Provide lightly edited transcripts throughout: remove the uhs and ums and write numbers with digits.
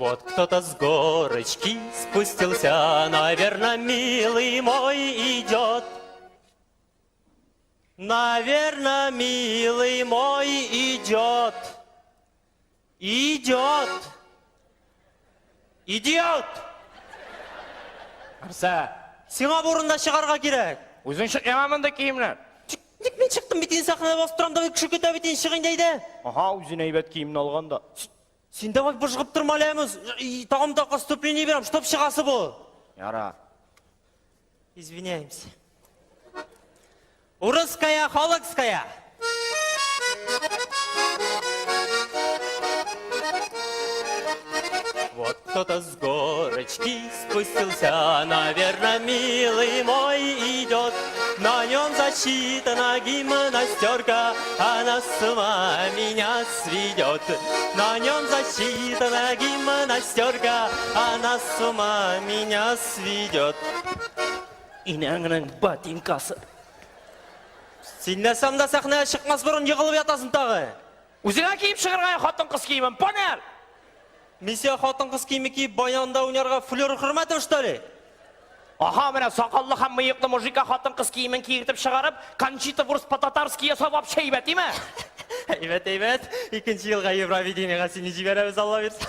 Вот кто-то с горочки спустился, наверное, милый мой идет. Наверное, милый мой идет. Идет. Идиот! Арса, Сиңа бурында шығарға керек. өзің шық ямамында киімнен. Ник мен шықтым битин сахнада басып тұрам давай күші көте битин шығайын дейді. Аха, өзің әйбәт киімін алғанда. Сен давай бұжғып тұрма әлеміз. Тағым таққа ступление берам, чтоб шығасы бұл. Яра. Извиняемся. Урысская, холокская. Вот кто-то с горочки спустился, наверное, милый мой идет. На нем засчитана гимнастерка, она с ума меня сведет. На нем засчитана гимнастерка, она с ума меня сведет. Инәңнің ботинкасы. Сен насамда сахнаға шықмас бұрын жығылып ятасың тағы. Өзіңа киіп шығырған қатын қыз киімін, понер! Мен сен қатын қыз киімі киіп баянда өнерға флёр құрматым, что ли? Аха, мені сақаллы һәм миықлы мужика қатын қыз киімін киіртіп шығарып, Кончита Вурст по-татарски ясап вообще әйбәт, еме? Әйбәт, әйбәт. Екінші жылға Евровидениеға сені жібереміз, Алла берсін.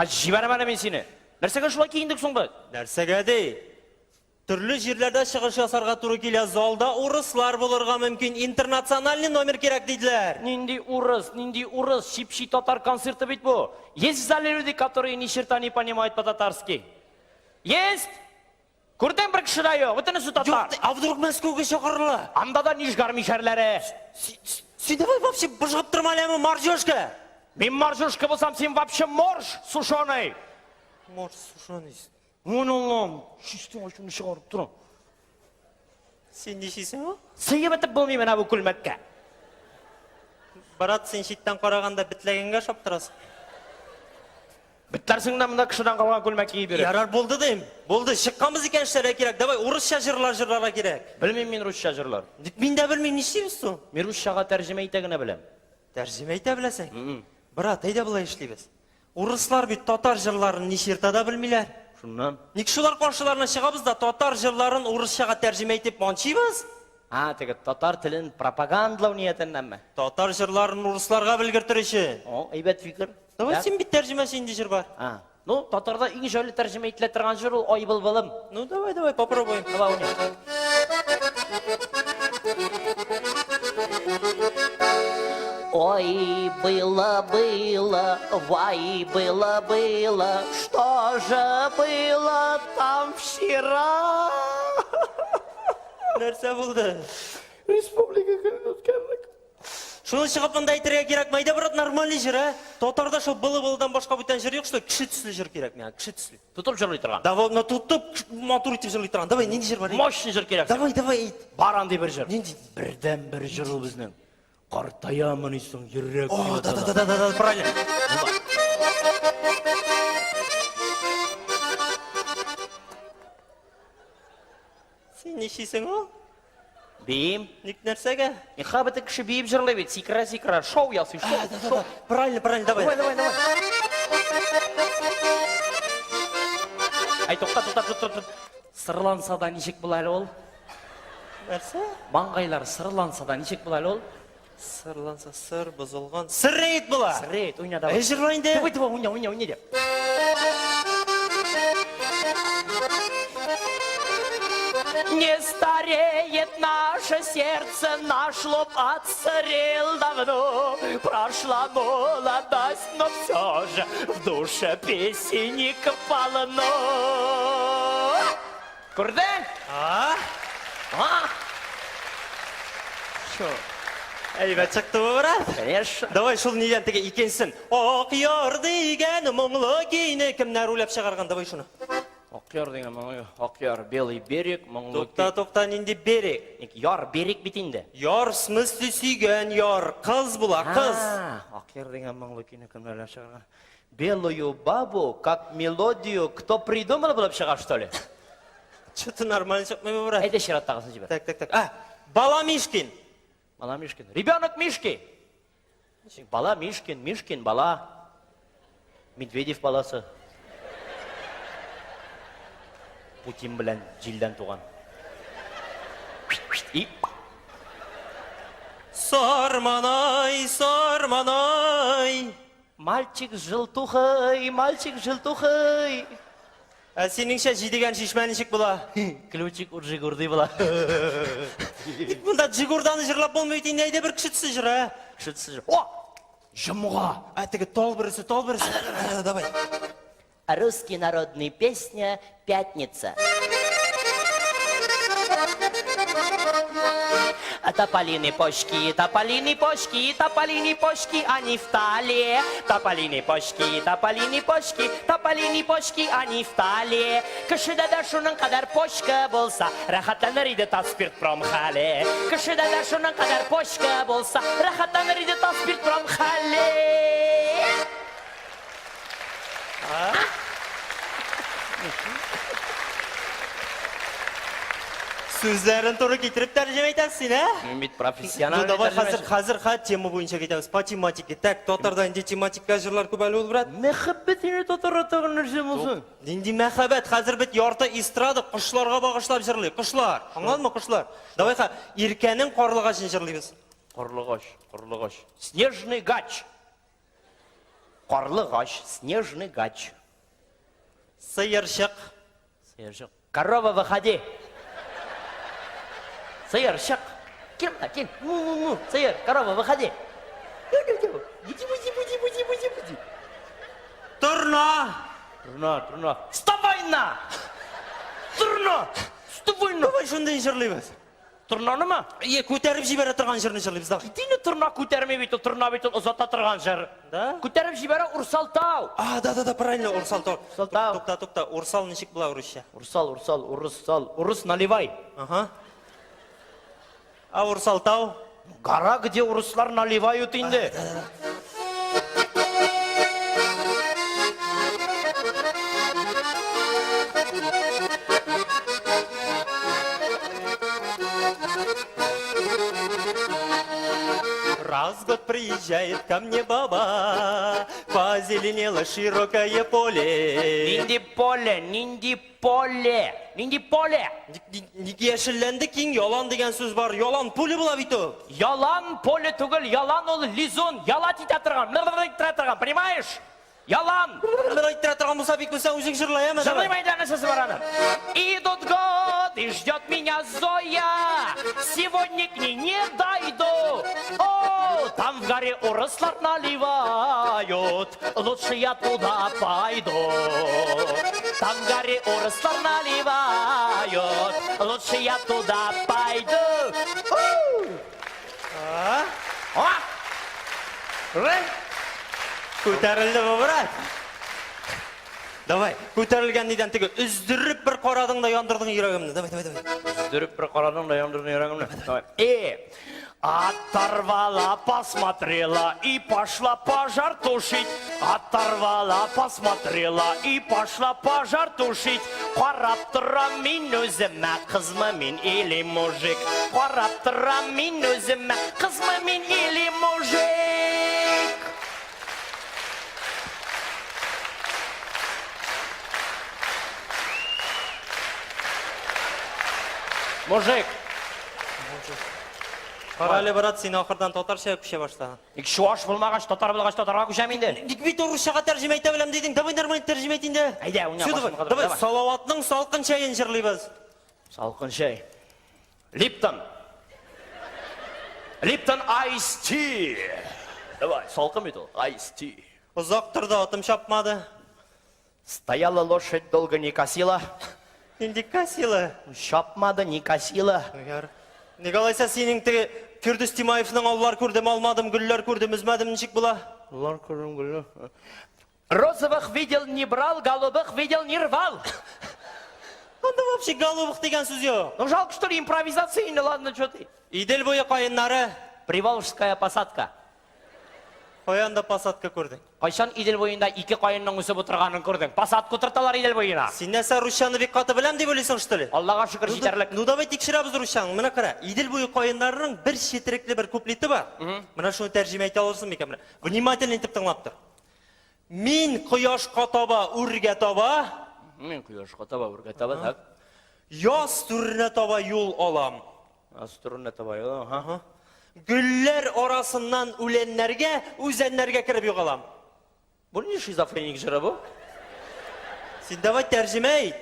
Жіберем әлі мен сені. Нәрсеге шулай киіндік соңды? Нәрсеге дей? Түрлі жерлерде шығыш жасарға туры келе, залда урыслар болырға мүмкін, интернациональный номер керек дейділер. Нинди урыс, шипши татар концерты бит бұл. Есть в зале люди, которые ни черта не понимают по-татарски. Есть! Көрден бір кіші дайы, өтінісі татар. Жоқ, а вдруг Мәскеуге шақырылы? Анда да нишгар мишерлері. Сен давай вообще бұжғып тұрма әлемі маржошка. Мен маржушка болсам, сен вообще морж сушеный. Морж сушеный. Оно, шестен ашуны шығарып тұрам. Сен нешесің о? Сыйы бітіп болмаймен әбі күлмәтке. Барат, сен шеттен қарағанда бітлегенге шаптырасың. Біттәрсіңді мұнда кішіден қалған күлмәк кей береді. Ярар болды дейм. Болды, шыққамыз екен іштері керек. Давай, орысша жырларға керек. Білмейм мен русша жырлар. Мен де білмейм, не істейміз соң? Мен руссаға тәржіме етегіне білем. Тәржіме ете білесің? Брат, айда бұлай ішлейбіз. Орыслар бит татар жырларын нешертада білмейлер. Шуннан? Ник шулар қоншыларына шығабыз да татар жырларын орысшаға тәржіме етіп манчибыз? Тегі татар тілін пропагандалау ниетінен ме? Татар жырларын орысларға білгіртіріші. Әйбәт фикір. Давай сен бит тәржіме сенде жыр бар. Ну, татарда ең жайлы тәржіме етіле тұрған жыр ол ой былым. Ну, давай, попробуем. Давай, уне. Ой, было, вай, было, что же было там вчера? Нәрсе болды? Республика өткерлік. Шуны шығып мында айтырға керек, майда брат, нормальный жыр, а? Татарда шо былы-былыдан башқа бүтен жыр жоқ, что кіші түслі жыр керек, мен, кіші түслі. Тұтып жырлай тұрған. Давай, тұтып, матур етіп жырлай тұрған. Давай, ненде жыр бар? Мощный жыр керек. Давай, айт. Баранды бір жыр. Ненде? Бірден бір жыр біздің. Қартаямын исің жүрек. О, да, правильно. Сен нешесің о? Бейім. Ник нәрсеге? Бітік кіші бейіп жырлай бет, сикіра, шоу ясы, шоу. Правильно, давай. Давай. Ай, тоқта. Сырланса да нешек бұл әлі ол? Нәрсе? Маңғайлар сырланса да нешек бұл әлі ол? Сырланса сыр бұзылған. Сыр рейд бұла! Сыр рейд, ойна давай. Жырлайын де? Давай, ойна де. Не стареет наше сердце, наш лоб отсырел давно. Прошла молодость, но все же в душе песенник полно. Көрдің? Шо? Әйбәт шықты бұл, брат? Конечно. Давай, шул неден теге икенсін. Ақяр деген мұңлы кейіні кімнер ойлап шығарған, давай шуны. Ақяр деген мұңлы, ақяр, белый берег, мұңлы кейі. Тоқта, ненде берег? Яр, берег бітінде. Яр, смысле сүйген яр, қыз бұла, қыз. Ақяр деген мұңлы кейіні кімнер ойлап шығарған. Белую бабу, как мелодию, кто придумал болып шығар, что ли? Что-то нормально шықмай бұл, брат. Әйде шираттағысын жібер. Так. Бала Мишкин. Бала Мишкин. Ребенок Мишки. Бала Мишкин, бала. Медведев баласы. Путин белән җилдән туган. И Сарманай, сарманай. мальчик желтухай, мальчик желтухай. Ә сеніңше жидеген шишмә ничек була? Ключик уржигурдый була. Бұнда жигурданы жырлап болмайды, нәйде бір кішітсі жыра. Шытсы. О! Жымға. Әтігі тол бірісі. Давай. Русский народный песня «Пятница». Тополиные почки, тополиные почки, тополиные почки, они в тале. Тополиные почки, тополиные почки, тополиные почки, они в тале. Кішіде да шуның қадар почка болса, рахаттаныр иді таспирт промхале. Кішіде да шуның қадар почка болса, рахаттаныр иді таспирт промхале. Сөздерін тұры кетіріп тәржім айтасың, ә? Үміт профессионал. Давай қазір тема бойынша кетеміз. По тематике. Так, тотарда инде тематика жырлар көп әлі ол, брат. Мәхәббет ене тотараттағын нәрсе болсын. Инде мәхәббәт, қазір бит ярты эстрада құшларға бағышлап жырлай. Құшлар. Аңладың ма, құшлар? Давай еркәнің қарлығашын жырлайбыз. Қарлығаш. Снежный гач. Қарлығаш, снежный гач. Сыйыршық. Корова, выходи. Сыйыршық. Кел, кел. Сыйыр, корова, выходи. Иди. Турна. Вставай на! Турна! Вставай на! Давай шындай жырлайбыз. Турнаны ма? Көтеріп жібері тұрған жырны жырлайбыз. Дені турна көтерме бейті, турна бейті ұзата тұрған жыр. Да? Көтеріп жібері Урсалтау. Да, правильно, Урсалтау. Урсалтау. Тоқта. Урсал нешік бұла ұрысша? Урыс наливай. Ага. А Урсалтау? Гора, где урыслар наливают инде. Раз в год приезжает ко мне баба, позеленело широкое поле. Нинди поле. Неге яшілленді кейін ялан деген сөз бар. Ялан поле бұла бейті. Ялан поле түгіл, ялан ол лизун, ялат ете тұрған, понимаешь? Ялан. Айтыра тұрған бұлса бек бұлса өзің жырлай, әмі? Жырлаймайды анашасы бар аны. Идут годы, ждет меня Зоя, сегодня к ней не дойду. О, там в горе урыслар наливают, лучше я туда пойду. Там в горе урыслар наливают, лучше я туда пойду. Көтәрілді бұ, брат. Давай, көтәрілген неден тегі үздіріп бір қорадың да яндырдың үйрегімді. Давай. Үздіріп бір қорадың да яндырдың үйрегімді. Оторвала, посмотрела и пошла пожар тушить. Оторвала, посмотрела и пошла пожар тушить. Қарап тұрам мен өзіме, қызмы мен или мужик. Қарап тұрам мен өзіме, қызмы мен или мужик. Мужик. Қаралы, брат, сен ақырдан татар шәйіп күше баштаған. Шуаш болмағаш, татарға күшем енді. Бит орысшаға тәржім айта білем дедің, давай нормально тәржім айтынды. Айда, уня башын қадыр. Давай, салауаттың салқын шайын жырлайбыз. Салқын шай. Липтон. Липтон Ice Tea. Давай, салқын бет ол, Ice Tea. Ұзақ тұрды, атым шапмады. Стояла лошадь, долго не косила. Енді касилы. Шапмады, не косила. Негалайса сенің тігі Күрдіс Тимаевның аулар көрдім, алмадым, гүллер көрдім, үзмәдім, нешік бұла? Аулар көрдім, гүллер. Розовых видел, не брал, голубых видел, не рвал. Анда вообще голубых деген сөз ё. Ну жалко, что ли, импровизацияны, ладно, что ты. Идел бойы қайыннары. Приволжская посадка. Қоянда посадка көрдің. Қайшан идел бойында ике қайынның үсіп отырғанын көрдің. Посадка отырталар идел бойына. Сен нәсә русшаны бек қаты білем деп ойлайсың, что ли? Аллаға шүкір жетерлік. Ну давай текшірабыз русшаның. Мына қара, идел бойы қайындарының бір шетіректі бір куплеті бар. Мына шуны тәржім айта алырсың беке, мына. Внимательно ентіп тыңлап тұр. Мен құяшқа таба, үрге таба. Мен құяшқа таба, үрге таба, так. Яз түріне таба юл алам. Астырын табай, ага. Гүлләр арасыннан үленнәргә, үзәннәргә кіріп юғалам. Бұл не шизофреник жыры бұл? Сен давай тәржімә ет.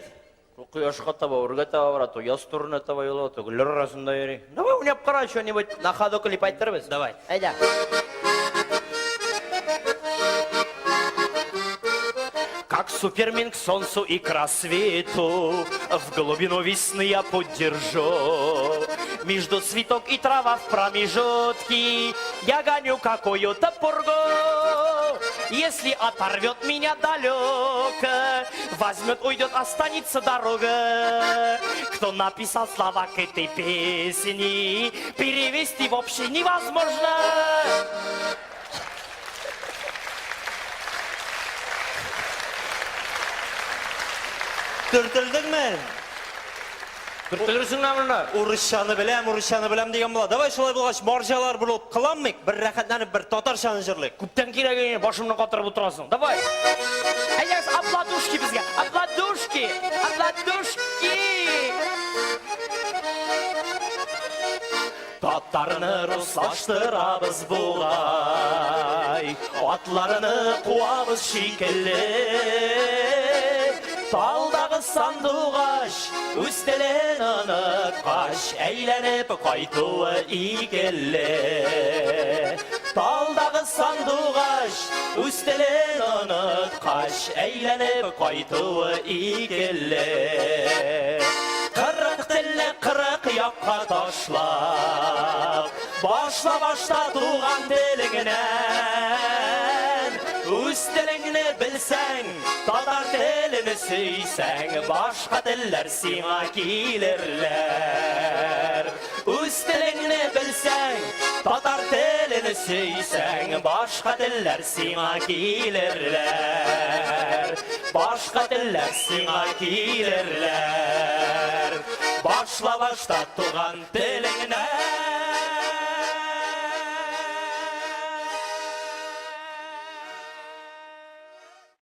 Құяшқа таба, ұрға таба барады, яз тұрына таба елады, гүллер арасында ери. Давай уняп қара, что-нибудь на ходу клип айттырбыз. Давай. Айда. Как супермен к солнцу и к рассвету, в глубину весны я поддержу. Между цветок и трава в промежутке я гоню какую-то пургу. Если оторвет меня далеко, возьмет, уйдет, останется дорога. Кто написал слова к этой песне, перевести вообще невозможно. Түртілдіңмін? Күртілірсің намырына? Урысшаны білем деген бола. Давай шолай болғаш маржалар болып қыламмек, бір рәқәтләніп, бір татаршаны жырлық. Күптен керегіне башымны қатырып отырасың. Давай. Әйдәс, апладушки бізге. Апладушки. Апладушки. Татарыны руслаштырабыз бұлай, атларыны қуабыз шикелі. Талдағы сандуғаш, үстелен ұнытқаш, әйленіп қайтуы игелі. Талдағы сандуғаш, үстелен ұнытқаш, әйленіп қайтуы игелі. Қырық тілі қырық яққа ташлап, башла туған тілігінен. Үз тіліңні білсәң, татар тіліні сүйсәң, башқа тіллер сиңа келерлер. Үз тіліңні білсәң, татар тіліні сүйсәң, башқа тіллер сиңа келерлер. Башқа тіллер сиңа келерлер. Башла туған тіліңнен.